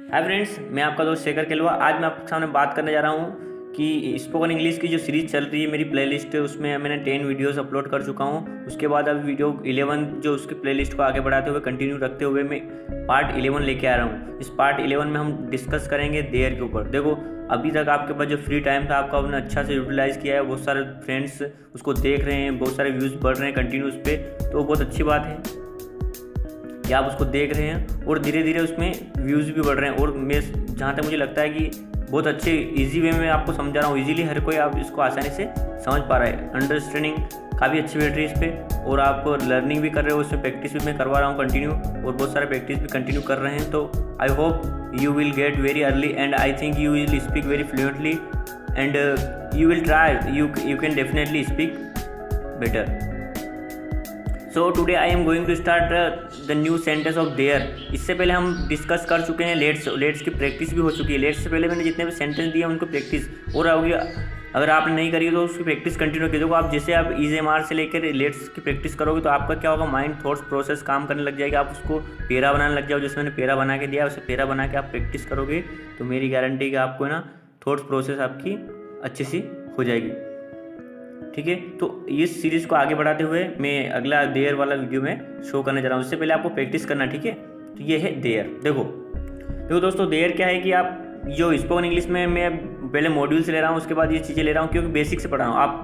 Hi friends, मैं आपका दोस्त शेखर केलवा। आज मैं आपके सामने बात करने जा रहा हूँ कि स्पोकन इंग्लिश की जो सीरीज़ चल रही है, मेरी प्लेलिस्ट है, उसमें मैंने 10 वीडियोस अपलोड कर चुका हूँ। उसके बाद अभी वीडियो 11 जो उसकी प्लेलिस्ट को आगे बढ़ाते हुए कंटिन्यू रखते हुए मैं पार्ट 11 लेके आ रहा हूँ। इस पार्ट 11 में हम डिस्कस करेंगे देयर के ऊपर। देखो, अभी तक आपके पास जो फ्री टाइम था आपका आपने अच्छा से यूटिलाइज़ किया है। बहुत सारे फ्रेंड्स उसको देख रहे हैं, बहुत सारे व्यूज़ बढ़ रहे हैं कंटिन्यू उस पर, तो बहुत अच्छी बात है कि आप उसको देख रहे हैं और धीरे धीरे उसमें व्यूज़ भी बढ़ रहे हैं। और मैं जहाँ तक मुझे लगता है कि बहुत अच्छे इजी वे में आपको समझा रहा हूँ। इजीली हर कोई आप इसको आसानी से समझ पा रहा है। अंडरस्टैंडिंग काफ़ी अच्छी बैठ रही है इस पर, और आप लर्निंग भी कर रहे हो, उसमें प्रैक्टिस भी मैं करवा रहा हूँ कंटिन्यू, और बहुत सारे प्रैक्टिस भी कंटिन्यू कर रहे हैं। तो I hope you will get very early and I think you will speak very fluently and you will try, you can definitely speak better. So today I am going to start the new sentence of there. इससे पहले हम discuss कर चुके हैं let's की practice भी हो चुकी है। लेट्स से पहले मैंने जितने भी सेंटेंस दिए उनको प्रैक्टिस और होगी। अगर आपने नहीं करी तो उसकी प्रैक्टिस कंटिन्यू कीजिए। आप जैसे आप EZMR से लेकर लेट्स की प्रैक्टिस करोगे तो आपका क्या होगा, माइंड थॉट्स प्रोसेस काम करने लग जाएगा। आप उसको पेरा बनाने लग जाओ। जैसे मैंने पेरा बना के दिया, उसे पेरा बना के आप प्रैक्टिस करोगे तो मेरी गारंटी कि आपको ना थॉट्स प्रोसेस आपकी अच्छी सी हो जाएगी। ठीक है, तो इस सीरीज़ को आगे बढ़ाते हुए मैं अगला देयर वाला वीडियो में शो करने जा रहा हूँ। उससे पहले आपको प्रैक्टिस करना, ठीक है। तो ये है देयर। देखो दोस्तों, देयर क्या है कि आप जो स्पोकन इंग्लिश में मैं पहले मॉड्यूल से ले रहा हूँ, उसके बाद ये चीज़ें ले रहा हूँ क्योंकि बेसिक से पढ़ा हूँ। आप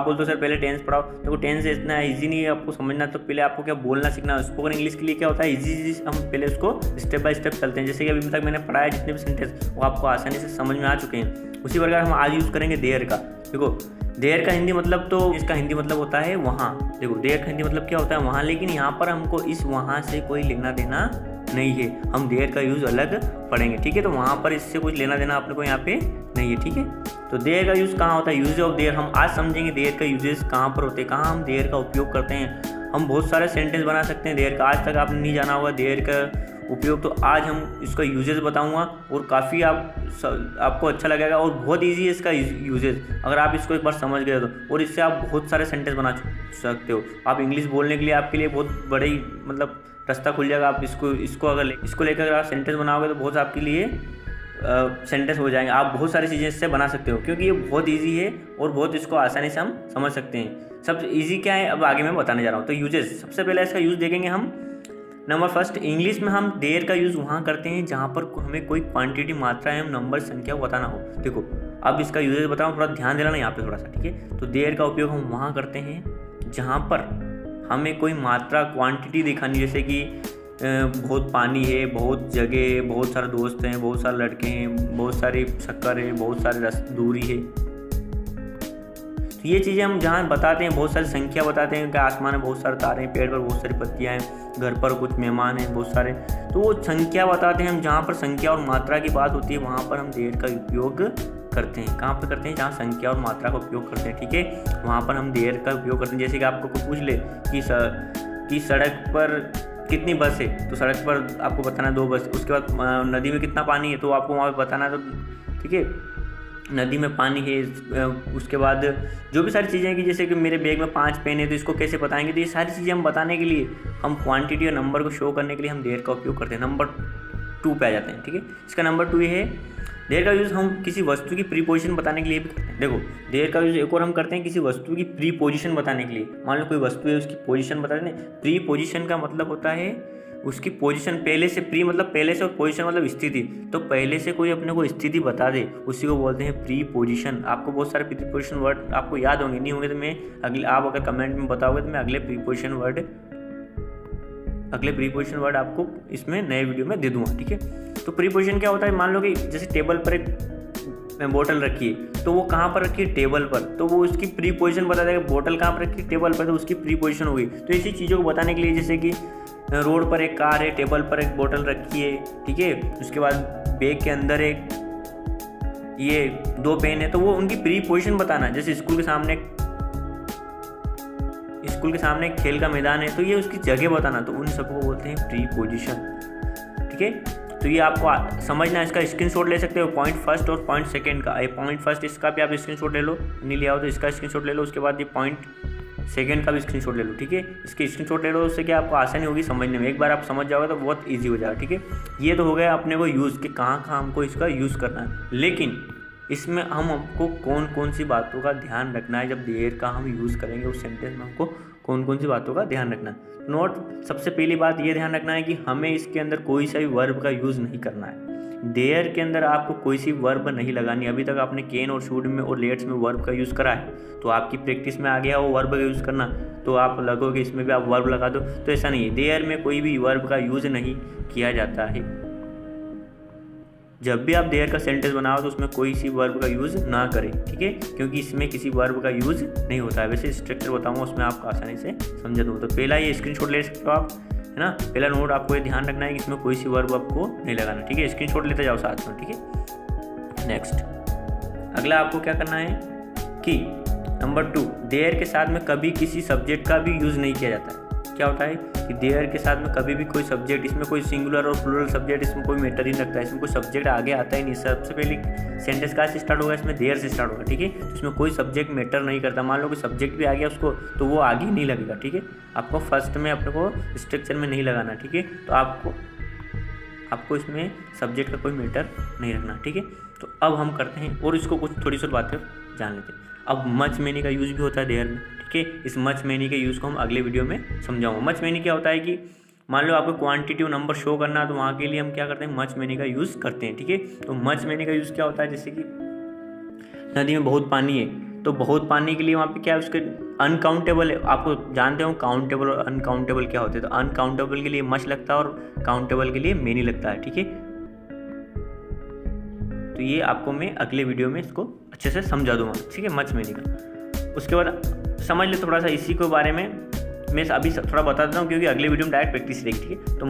बोलते हो सर पहले टेंस पढ़ाओ। देखो टेंस इतना ईजी नहीं है आपको समझना, तो पहले आपको क्या बोलना सीखना। स्पोकन इंग्लिश के लिए क्या होता है, ईजी हम पहले उसको स्टेप बाय स्टेप चलते हैं। जैसे कि अभी तक मैंने पढ़ाया जितने भी सेंटेंस वो आपको आसानी से समझ में आ चुके हैं। उसी प्रकार हम आज यूज़ करेंगे देयर का। देखो, देयर का हिंदी मतलब, तो इसका हिंदी मतलब होता है वहाँ। देखो, देयर का हिंदी मतलब क्या होता है, वहाँ। लेकिन यहाँ पर हमको इस वहाँ से कोई लेना देना नहीं है। हम देयर का यूज़ अलग पढ़ेंगे, ठीक है। तो वहाँ पर इससे कुछ लेना देना अपने को यहाँ पे नहीं है, ठीक है। तो देयर का यूज़ कहाँ होता है, यूज ऑफ देयर। हम आज समझेंगे देयर का यूजेस कहाँ पर होते हैं, कहाँ हम देयर का उपयोग करते हैं। हम बहुत सारे सेंटेंस बना सकते हैं देयर का। आज तक आपने नहीं जाना होगा देयर का उपयोग, तो आज हम इसका यूजेस बताऊंगा और काफ़ी आपको अच्छा लगेगा और बहुत इजी है इसका यूजेस। अगर आप इसको एक बार समझ गए तो, और इससे आप बहुत सारे सेंटेंस बना सकते हो। आप इंग्लिश बोलने के लिए आपके लिए बहुत बड़ी मतलब रास्ता खुल जाएगा। आप इसको लेकर आप सेंटेंस बनाओगे तो बहुत आपके लिए सेंटेंस हो जाएंगे। आप बहुत सारी चीज़ें इससे बना सकते हो क्योंकि ये बहुत ईजी है और बहुत इसको आसानी से हम समझ सकते हैं। सबसे ईजी क्या है अब आगे मैं बताने जा रहा हूँ। तो यूजेस, सबसे पहले इसका यूज़ देखेंगे हम। नंबर फर्स्ट, इंग्लिश में हम देयर का यूज़ वहाँ करते हैं जहाँ पर हमें कोई क्वांटिटी, मात्रा एवं नंबर, संख्या बताना हो। देखो, अब इसका यूजेस बताऊँ, थोड़ा ध्यान देना यहाँ पे थोड़ा सा, ठीक है। तो देयर का उपयोग हम वहाँ करते हैं जहाँ पर हमें कोई मात्रा, क्वांटिटी दिखानी, जैसे कि बहुत पानी है, बहुत जगह है, बहुत सारे दोस्त हैं, बहुत सारे लड़के हैं, बहुत सारी शक्कर है, बहुत सारी दूरी है। तो ये चीज़ें हम जहाँ बताते हैं, बहुत सारी संख्या बताते हैं कि आसमान में बहुत सारे तारे हैं, पेड़ पर बहुत सारी पत्तियाँ हैं, घर पर कुछ मेहमान हैं बहुत सारे, तो वो संख्या बताते हैं हम। जहाँ पर संख्या और मात्रा की बात होती है वहाँ पर हम देयर का उपयोग करते हैं। कहाँ पर करते हैं, जहाँ संख्या और मात्रा का उपयोग करते हैं, ठीक है, वहाँ पर हम देयर का उपयोग करते हैं। जैसे कि आपको कोई पूछ ले कि सड़क पर कितनी बस है, तो सड़क पर आपको बताना है 2 बस। उसके बाद नदी में कितना पानी है, तो आपको वहाँ पर बताना है, तो ठीक है, नदी में पानी है। उसके बाद जो भी सारी चीज़ें हैं कि जैसे कि मेरे बैग में 5 पेन है, तो इसको कैसे बताएंगे। तो ये सारी चीज़ें हम बताने के लिए, हम क्वांटिटी और नंबर को शो करने के लिए हम देयर का उपयोग करते हैं। नंबर 2 पे आ जाते हैं, ठीक है। इसका नंबर 2 ये है, देयर का यूज़ हम किसी वस्तु की प्रीपोजिशन बताने के लिए भी करते हैं। देखो, देयर का यूज़ एक और हम करते हैं किसी वस्तु की प्रीपोजिशन बताने के लिए। मान लो कोई वस्तु है, उसकी पोजीशन बताते हैं। प्रीपोजिशन का मतलब होता है उसकी पोजीशन पहले से, प्री मतलब पहले से और पोजीशन मतलब स्थिति। तो पहले से कोई अपने को स्थिति बता दे, उसी को बोलते हैं प्री पोजीशन। आपको बहुत सारे प्रीपोजिशन वर्ड आपको याद होंगे, नहीं होंगे तो मैं आप अगर कमेंट में बताओगे तो मैं अगले प्रीपोजिशन वर्ड आपको इसमें नए वीडियो में दे दूंगा, ठीक है। तो प्रीपोजिशन क्या होता है, मान लो कि जैसे टेबल पर एक बोतल रखी है, तो वो कहाँ पर रखी है, टेबल पर, तो वो उसकी प्री पोजीशन बता देगा। बोतल कहाँ पर रखी है, टेबल पर, तो उसकी प्री पोजीशन होगी। तो इसी चीज़ों को बताने के लिए, जैसे कि रोड पर एक कार है, टेबल पर एक बोतल रखी है, ठीक है, उसके बाद बैग के अंदर एक ये 2 पेन है, तो वो उनकी प्री पोजीशन बताना। जैसे स्कूल के सामने एक खेल का मैदान है, तो ये उसकी जगह बताना। तो उन सबको बोलते हैं प्री पोजीशन, ठीक है। तो ये आपको समझना है। इसका स्क्रीनशॉट ले सकते हो, पॉइंट फर्स्ट और पॉइंट सेकंड का। पॉइंट फर्स्ट इसका भी आप स्क्रीनशॉट ले लो, नहीं लिया हो तो इसका स्क्रीनशॉट ले लो। उसके बाद ये पॉइंट सेकंड का भी स्क्रीनशॉट ले लो, ठीक है। इसके स्क्रीनशॉट ले लो, उससे क्या आपको आसानी होगी समझने में। एक बार आप समझ जाओगे तो बहुत ईजी हो जाएगा, ठीक है। ये तो हो गया अपने को यूज़ कि कहाँ कहाँ हमको इसका यूज़ करना है, लेकिन इसमें हमको कौन कौन सी बातों का ध्यान रखना है। जब देयर का हम यूज़ करेंगे उस सेंटेंस में हमको कौन कौन सी बातों का ध्यान रखना है। नोट, सबसे पहली बात ये ध्यान रखना है कि हमें इसके अंदर कोई सा भी वर्ब का यूज़ नहीं करना है। देयर के अंदर आपको कोई सी वर्ब नहीं लगानी। अभी तक आपने कैन और शुड में और लेट्स में वर्ब का यूज़ करा है, तो आपकी प्रैक्टिस में आ गया वो वर्ब का यूज़ करना, तो आप लगोगे इसमें भी आप वर्ब लगा दो, तो ऐसा नहीं है। देयर में कोई भी वर्ब का यूज़ नहीं किया जाता है। जब भी आप देयर का सेंटेंस बनाओ तो उसमें कोई सी वर्ब का यूज़ ना करें, ठीक है, क्योंकि इसमें किसी वर्ब का यूज़ नहीं होता है। वैसे स्ट्रक्चर बताऊँगा उसमें आपको आसानी से समझा दूँगा। तो पहला ये स्क्रीनशॉट ले सकते हो आप, है ना। पहला नोट आपको ये ध्यान रखना है कि इसमें कोई सी वर्ब आपको नहीं लगाना, ठीक है। स्क्रीनशॉट लेते जाओ साथ में, ठीक है। नेक्स्ट, अगला आपको क्या करना है कि नंबर 2, देयर के साथ में कभी किसी सब्जेक्ट का भी यूज़ नहीं किया जाता है। क्या होता है कि देयर के साथ में कभी भी कोई सब्जेक्ट, इसमें कोई सिंगुलर और प्लूरल सब्जेक्ट इसमें कोई मैटर ही नहीं रखता है। इसमें कोई सब्जेक्ट आगे आता ही नहीं। सबसे पहले सेंटेंस कहाँ से स्टार्ट होगा, इसमें देयर से स्टार्ट होगा, ठीक है। तो इसमें कोई सब्जेक्ट मैटर नहीं करता। मान लो कोई सब्जेक्ट भी आ गया उसको, तो वो आगे नहीं लगेगा, ठीक है। आपको फर्स्ट में अपने को स्ट्रक्चर में नहीं लगाना, ठीक है। तो आपको इसमें सब्जेक्ट का कोई मैटर नहीं रखना, ठीक है। तो अब हम करते हैं और इसको कुछ थोड़ी सी बातें जान लेते हैं। अब मच मैनी का यूज़ भी होता है देयर में, ठीक है। इस मच मैनी के यूज़ को हम अगले वीडियो में समझाऊंगा। मच मैनी क्या होता है कि मान लो आपको क्वांटिटी नंबर शो करना है, तो वहाँ के लिए हम क्या करते हैं, मच मैनी का यूज़ करते हैं, ठीक है। तो मच मैनी का यूज़ क्या होता है, जैसे कि नदी में बहुत पानी है, तो बहुत पानी के लिए वहाँ पे क्या है, उसके अनकाउंटेबल है। आपको जानते हो काउंटेबल और अनकाउंटेबल क्या होते हैं। तो अनकाउंटेबल के लिए मच लगता है और काउंटेबल के लिए मैनी लगता है, ठीक है। तो ये आपको मैं अगले वीडियो में इसको अच्छे से समझा दूंगा, ठीक है, मच मैनी का। उसके बाद समझ ले थोड़ा सा इसी के बारे में मैं अभी थोड़ा बता देता हूँ, क्योंकि अगले वीडियो में डायरेक्ट प्रैक्टिस रहेगी, ठीक है। तो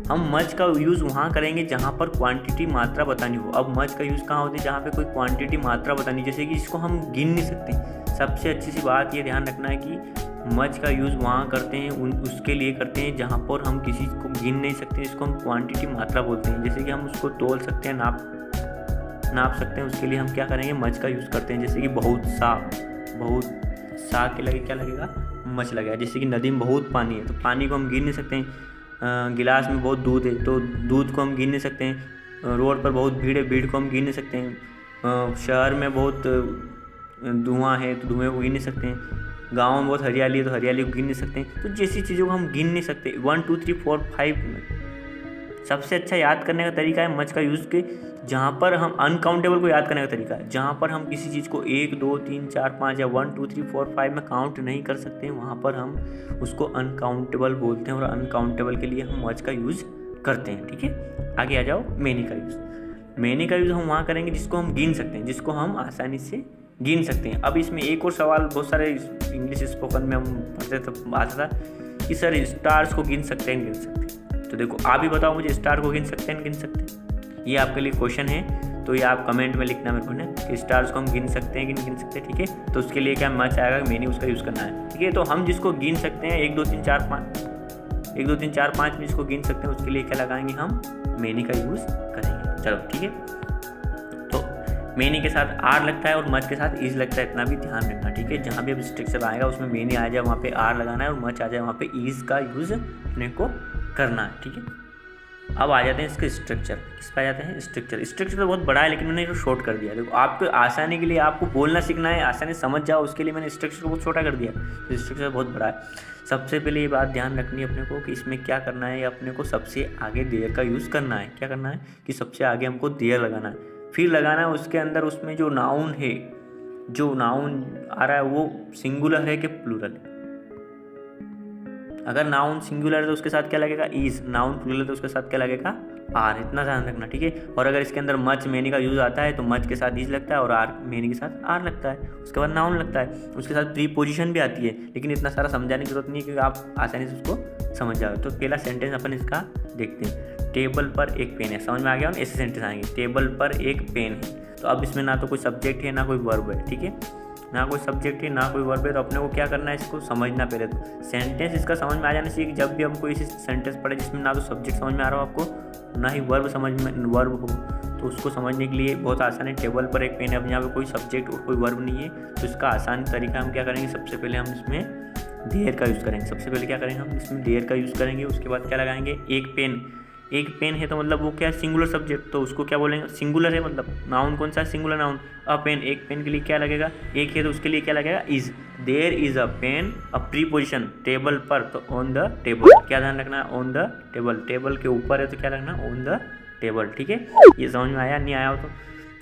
हम मच का यूज़ वहाँ करेंगे जहाँ पर क्वांटिटी मात्रा बतानी हो। अब मच का यूज़ कहाँ होती है, जहाँ पे कोई क्वांटिटी मात्रा बतानी, जैसे कि इसको हम गिन नहीं सकते। सबसे अच्छी सी बात ये ध्यान रखना है कि मच का यूज़ वहाँ करते हैं उसके लिए करते हैं जहाँ पर हम किसी को गिन नहीं सकते। इसको हम क्वांटिटी मात्रा बोलते हैं। जैसे कि हम उसको तोल सकते हैं, नाप सकते हैं, उसके लिए हम क्या करेंगे, मच का यूज़ करते हैं। जैसे कि बहुत सा के लगे क्या लगेगा, मच लगेगा। जैसे कि नदी में बहुत पानी है, तो पानी को हम गिन नहीं सकते हैं। गिलास में बहुत दूध है, तो दूध को हम गिन नहीं सकते हैं। रोड पर बहुत भीड़ है, भीड़ को हम गिन नहीं सकते हैं। शहर में बहुत धुआं है, तो धुएँ को गिन नहीं सकते हैं। गाँव में बहुत हरियाली है, तो हरियाली को गिन नहीं सकते हैं। तो जैसी चीज़ों को हम गिन नहीं सकते। 1 2 3 4 5 सबसे अच्छा याद करने का तरीका है मच का यूज़ के, जहाँ पर हम अनकाउंटेबल को याद करने का तरीका है, जहाँ पर हम किसी चीज़ को 1 2 3 4 5 या 1 2 3 4 5 में काउंट नहीं कर सकते हैं, वहाँ पर हम उसको अनकाउंटेबल बोलते हैं। और अनकाउंटेबल के लिए हम मच का यूज़ करते हैं, ठीक है। आगे आ जाओ, मैनी का यूज़। मैनी का यूज़ हम वहाँ करेंगे जिसको हम गिन सकते हैं, जिसको हम आसानी से गिन सकते हैं। अब इसमें एक और सवाल बहुत सारे इंग्लिश स्पोकन में हम पढ़ते तो आता था कि सर स्टार्स को गिन सकते हैं, गिन सकते हैं। तो देखो आप ही बताओ मुझे, स्टार को गिन सकते हैं, गिन सकते हैं? ये आपके लिए क्वेश्चन है, तो ये आप कमेंट में लिखना मेरे को ना कि स्टार्स को हम गिन सकते हैं कि नहीं गिन सकते, ठीक है। तो उसके लिए क्या मच आएगा, मैनी उसका यूज़ करना है, ठीक है। तो हम जिसको गिन सकते हैं 1 2 3 4 5 में जिसको गिन सकते हैं, उसके लिए क्या लगाएंगे, हम मैनी का यूज़ करेंगे। चलो ठीक है। तो मैनी के साथ आर लगता है और मच के साथ इज लगता है, इतना भी ध्यान रखना, ठीक है। जहाँ भी अब स्ट्रक्चर आएगा उसमें मैनी आ जाए वहाँ पे आर लगाना है, और मच आ जाए वहाँ पे इज का यूज़ अपने को करना है, ठीक है। अब आ जाते हैं इसके स्ट्रक्चर। किस पे आ जाते हैं, स्ट्रक्चर तो बहुत बड़ा है, लेकिन मैंने इसको शॉर्ट कर दिया। देखो आपको आसानी के लिए, आपको बोलना सीखना है, आसानी समझ जाओ, उसके लिए मैंने स्ट्रक्चर को बहुत छोटा कर दिया। तो स्ट्रक्चर बहुत बड़ा है। सबसे पहले ये बात ध्यान रखनी है अपने को कि इसमें क्या करना है, अपने को सबसे आगे देयर का यूज़ करना है। क्या करना है कि सबसे आगे हमको देयर लगाना है, फिर लगाना है उसके अंदर उसमें जो नाउन है, जो नाउन आ रहा है वो सिंगुलर है कि प्लूरल है। अगर नाउन सिंगुलर है तो उसके साथ क्या लगेगा, इज। नाउन प्लूरल है तो उसके साथ क्या लगेगा, आर। इतना ध्यान रखना, ठीक है। और अगर इसके अंदर मच मैनी का यूज़ आता है तो मच के साथ इज लगता है और आर मैनी के साथ आर लगता है। उसके बाद नाउन लगता है, उसके साथ प्रीपोजिशन भी आती है, लेकिन इतना सारा समझाने की जरूरत नहीं है क्योंकि आप आसानी से उसको समझ जाओगे। तो पहला सेंटेंस अपन इसका देखते हैं। टेबल पर एक पेन है, समझ में आ गया ना, ऐसे सेंटेंस आएंगे। टेबल पर एक पेन है, तो अब इसमें ना तो कोई सब्जेक्ट है ना कोई वर्ब है, ठीक है। ना कोई सब्जेक्ट है ना कोई वर्ब है, तो अपने को क्या करना है, इसको समझना। पहले तो सेंटेंस इसका समझ में आ जाना चाहिए कि जब भी हम कोई सेंटेंस पढ़े जिसमें ना तो सब्जेक्ट समझ में आ रहा हो आपको, ना ही वर्ब समझ में वर्ब हो, तो उसको समझने के लिए बहुत आसान है। टेबल पर एक पेन है, अब यहाँ पे कोई सब्जेक्ट और कोई वर्ब नहीं है, तो इसका आसान तरीका हम क्या करेंगे, सबसे पहले हम इसमें देयर का यूज़ करेंगे। सबसे पहले क्या करेंगे हम इसमें देयर का यूज़ करेंगे। उसके बाद क्या लगाएंगे, एक पेन है तो मतलब वो क्या है, सिंगुलर सब्जेक्ट, तो उसको क्या बोलेंगे, सिंगुलर है मतलब नाउन कौन सा है, सिंगुलर नाउन। अ पेन, एक पेन के लिए क्या लगेगा, एक है तो उसके लिए क्या लगेगा, is. There is a pen, a preposition table पर, तो ऑन द टेबल। क्या ध्यान रखना है, ऑन द टेबल, टेबल के ऊपर है तो क्या लगना, ऑन द टेबल। ठीक है, ये समझ में आया, नहीं आया हो तो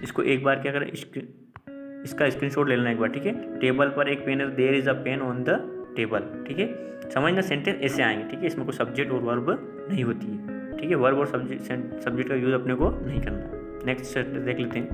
इसको एक बार क्या करें, इसका स्क्रीनशॉट ले लेना एक बार। ठीक है, टेबल पर एक पेन है तो there is a pen on the table. ठीक है, समझना, सेंटेंस ऐसे आएंगे। ठीक है, इसमें कोई सब्जेक्ट और वर्ब नहीं होती है। ठीक है, वर्ब और सब्जेक्ट का यूज़ अपने को नहीं करना। नेक्स्ट सेंटेंस देख लेते हैं,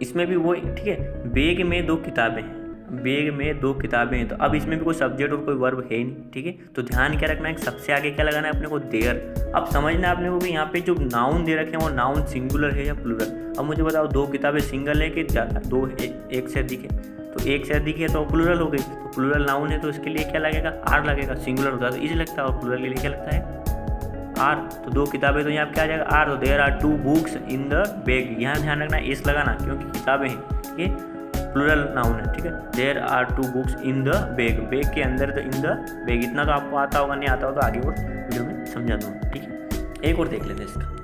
इसमें भी वो, ठीक है, बैग में 2 किताबें हैं, बैग में 2 किताबें हैं, तो अब इसमें भी कोई सब्जेक्ट और कोई वर्ब है नहीं। ठीक है, तो ध्यान क्या रखना है, सबसे आगे क्या लगाना है अपने को, देयर। अब समझना है अपने को कि यहाँ पे जो नाउन दे रखे हैं वो नाउन सिंगुलर है या प्लूरल। अब मुझे बताओ 2 किताबें सिंगल है कि ज़्यादा, 2 एक से अधिक है, तो एक से अधिक है तो प्लूरल हो गई, तो प्लूरल नाउन है तो इसके लिए क्या लगेगा, आर लगेगा। सिंगुलर होता है तो इज लगता है और प्लूरल के लिए क्या लगता है, आर। तो 2 किताबें तो यहाँ क्या आ जाएगा, आर। तो there are 2 books in the bag, यहाँ ध्यान रखना इस लगाना क्योंकि किताबें हैं। ठीक है, प्लूरल नाउन है। ठीक है, there are 2 books in the bag, bag के अंदर, तो इन द बैग। इतना तो आपको आता होगा, नहीं आता होगा तो आगे और वीडियो में समझा दूँगा। ठीक है, एक और देख लेते हैं इसका।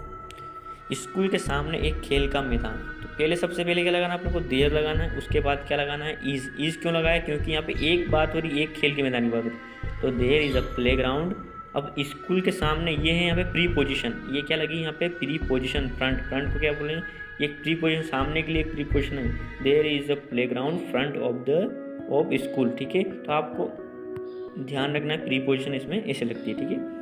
स्कूल के सामने एक खेल का मैदान, तो पहले सबसे पहले क्या लगाना है अपने को, देयर लगाना है। उसके बाद क्या लगाना है, इज क्यों लगाया, क्योंकि यहाँ पे एक बात हो रही, एक खेल के मैदान की बात हो रही, तो there is a playground. अब स्कूल के सामने ये है यहाँ पे प्री पोजिशन, ये क्या लगी यहाँ पे, प्री पोजिशन, फ्रंट को क्या बोलेंगे, ये प्री पोजिशन, सामने के लिए प्री पोजिशन है। There is a playground front of school. ठीक है, तो आपको ध्यान रखना है प्री पोजिशन इसमें ऐसे लगती है। ठीक है,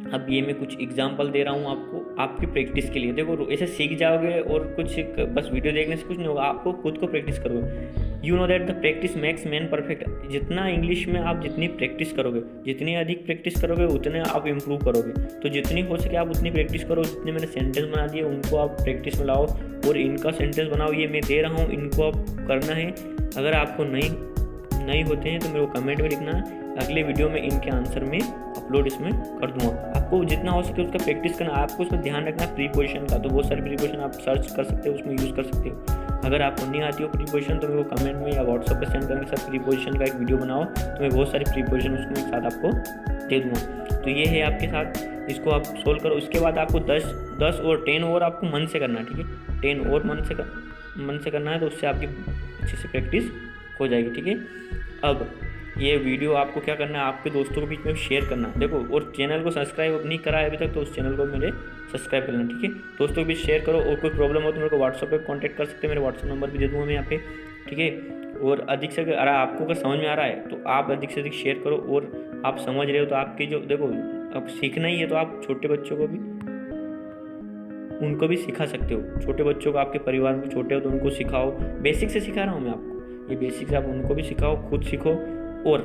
अब ये मैं कुछ एग्जांपल दे रहा हूँ आपको, आपकी प्रैक्टिस के लिए। देखो ऐसे सीख जाओगे और कुछ बस वीडियो देखने से कुछ नहीं होगा, आपको खुद को प्रैक्टिस करोगे। You know that the practice makes man perfect. जितना इंग्लिश में आप जितनी प्रैक्टिस करोगे, जितनी अधिक प्रैक्टिस करोगे उतने आप इम्प्रूव करोगे। तो जितनी हो सके आप उतनी प्रैक्टिस करो। जितने मैंने सेंटेंस बना दिए उनको आप प्रैक्टिस में लाओ और इनका सेंटेंस बनाओ। ये मैं दे रहा हूँ, इनको आप करना है। अगर आपको नहीं होते हैं तो मेरे को कमेंट में लिखना है, अगले वीडियो में इनके आंसर में अपलोड इसमें कर दूंगा। आपको जितना हो सके उसका प्रैक्टिस करना। आपको उसमें ध्यान रखना है प्रीपोजिशन का, तो बहुत सारी प्रीपोजिशन आप सर्च कर सकते हो, उसमें यूज़ कर सकते हो। अगर आपको नहीं आती हो प्रीपोजिशन तो मेरे को कमेंट में या व्हाट्सएप पे सेंड करने के साथ प्रीपोजिशन का एक वीडियो बनाओ, तो मैं बहुत सारी प्रीपोजिशन उसमें एक साथ आपको दे दूँगा। तो ये है आपके साथ, इसको आप सोल्व करो। उसके बाद आपको 10 और 10 और आपको मन से करना है। ठीक है, 10 और मन से करना है, तो उससे आपकी अच्छे से प्रैक्टिस हो जाएगी। ठीक है, अब ये वीडियो आपको क्या करना है, आपके दोस्तों के बीच में शेयर करना। देखो, और चैनल को सब्सक्राइब नहीं करा है अभी तक तो उस चैनल को मेरे सब्सक्राइब कर लेना। ठीक है, दोस्तों के बीच शेयर करो। और कोई प्रॉब्लम हो तो मेरे को व्हाट्सएप पे कांटेक्ट कर सकते हैं, मेरे व्हाट्सएप नंबर भी दे दूँगा मैं यहाँ पे। ठीक है, और अधिक से अगर आपको अगर समझ में आ रहा है तो आप अधिक से अधिक शेयर करो। और आप समझ रहे हो तो आपके जो, देखो अब सीखना ही है तो आप छोटे बच्चों को भी उनको भी सिखा सकते हो। छोटे बच्चों को, आपके परिवार में छोटे हो तो उनको सिखाओ। बेसिक से सिखा रहा हूँ मैं आपको, ये बेसिक से आप उनको भी सिखाओ, खुद सीखो। और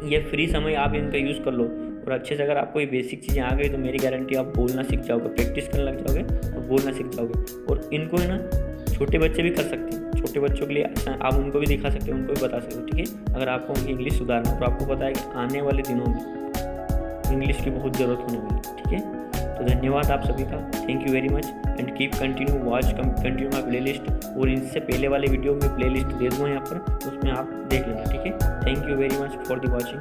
ये फ्री समय आप इनका यूज़ कर लो। और अच्छे से अगर आपको ये बेसिक चीज़ें आ गई तो मेरी गारंटी आप बोलना सीख जाओगे, प्रैक्टिस करने लग जाओगे और बोलना सीख जाओगे। और इनको है ना छोटे बच्चे भी कर सकते हैं। छोटे बच्चों के लिए आप उनको भी दिखा सकते हो, उनको भी बता सकते हो। ठीक है, अगर आपको उनकी इंग्लिश सुधारना तो आपको पता है कि आने वाले दिनों में इंग्लिश की बहुत ज़रूरत होने वाली है। ठीक है, तो धन्यवाद आप सभी का, thank you very much and keep continue my play list. और इनसे पहले वाले वीडियो में प्ले लिस्ट दे दूँगा यहाँ पर, उसमें आप देख लेना। ठीक है, thank you very much for the watching.